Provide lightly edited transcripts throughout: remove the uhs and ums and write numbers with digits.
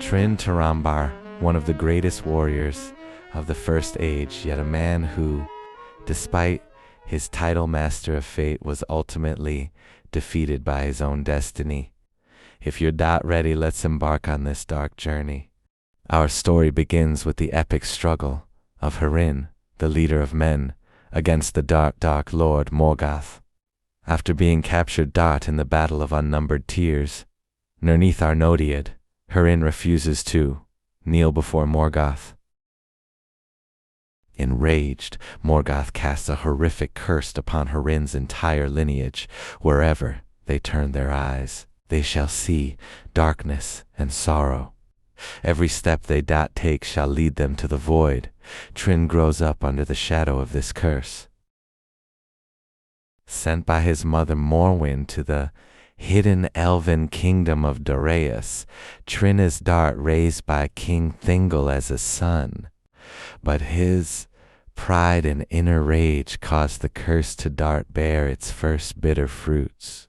Turambar, one of the greatest warriors of the First Age, yet a man who, despite his title Master of Fate, was ultimately defeated by his own destiny. If you're ready, let's embark on this dark journey. Our story begins with the epic struggle of Túrin, the leader of men, against the dark lord Morgoth. After being captured in the Battle of Unnumbered Tears, underneath Arnodiad, Túrin refuses to kneel before Morgoth. Enraged, Morgoth casts a horrific curse upon Túrin's entire lineage. Wherever they turn their eyes, they shall see darkness and sorrow. Every step they take shall lead them to the void. Túrin grows up under the shadow of this curse. Sent by his mother Morwen to the hidden elven kingdom of Darius, Túrin is raised by King Thingol as a son. But his pride and inner rage caused the curse to bear its first bitter fruits.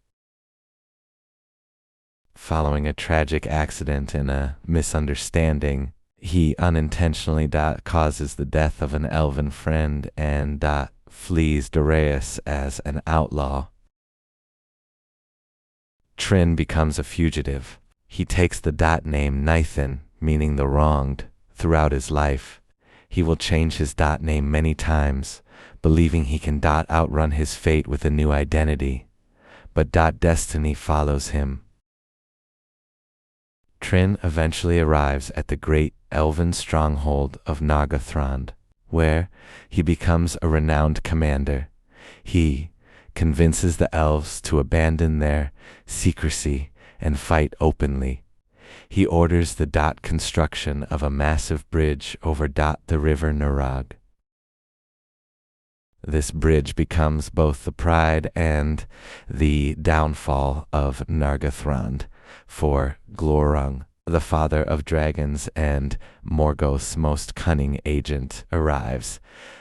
Following a tragic accident and a misunderstanding, he unintentionally causes the death of an elven friend and flees Darius as an outlaw. Túrin becomes a fugitive. He takes the name Nathan, meaning the wronged, throughout his life. He will change his name many times, believing he can outrun his fate with a new identity. But destiny follows him. Túrin eventually arrives at the great elven stronghold of Nargothrond, where he becomes a renowned commander. He convinces the elves to abandon their secrecy and fight openly. He orders the construction of a massive bridge over the river Nurag. This bridge becomes both the pride and the downfall of Nargothrond, for Glorung, the father of dragons and Morgoth's most cunning agent, arrives.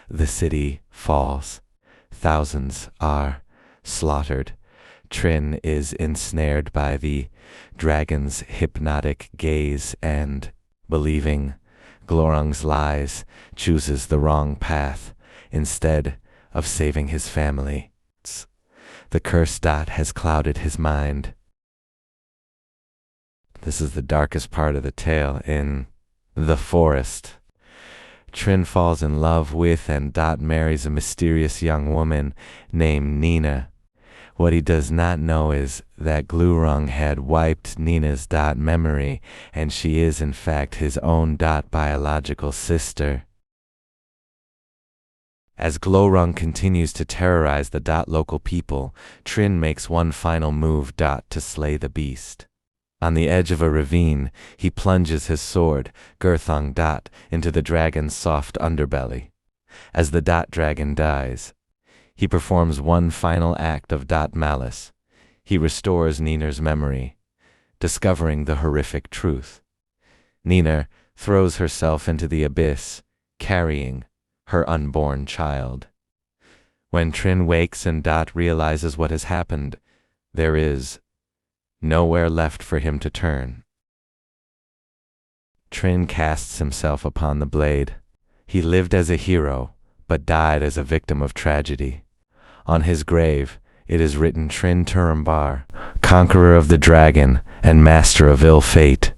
The city falls. Thousands are slaughtered. Túrin is ensnared by the dragon's hypnotic gaze and, believing Glorung's lies, chooses the wrong path instead of saving his family. The curse has clouded his mind. This is the darkest part of the tale. In the forest, Túrin falls in love with and marries a mysterious young woman named Nina. What he does not know is that Glorung had wiped Nina's memory, and she is in fact his own biological sister. As Glorung continues to terrorize the local people, Túrin makes one final move to slay the beast. On the edge of a ravine, he plunges his sword, Gurthung into the dragon's soft underbelly. As the dragon dies, he performs one final act of malice. He restores Nina's memory, discovering the horrific truth. Nina throws herself into the abyss, carrying her unborn child. When Túrin wakes and realizes what has happened, there is nowhere left for him to turn. Túrin casts himself upon the blade. He lived as a hero, but died as a victim of tragedy. On his grave, it is written Túrin Turambar, conqueror of the dragon and master of ill fate.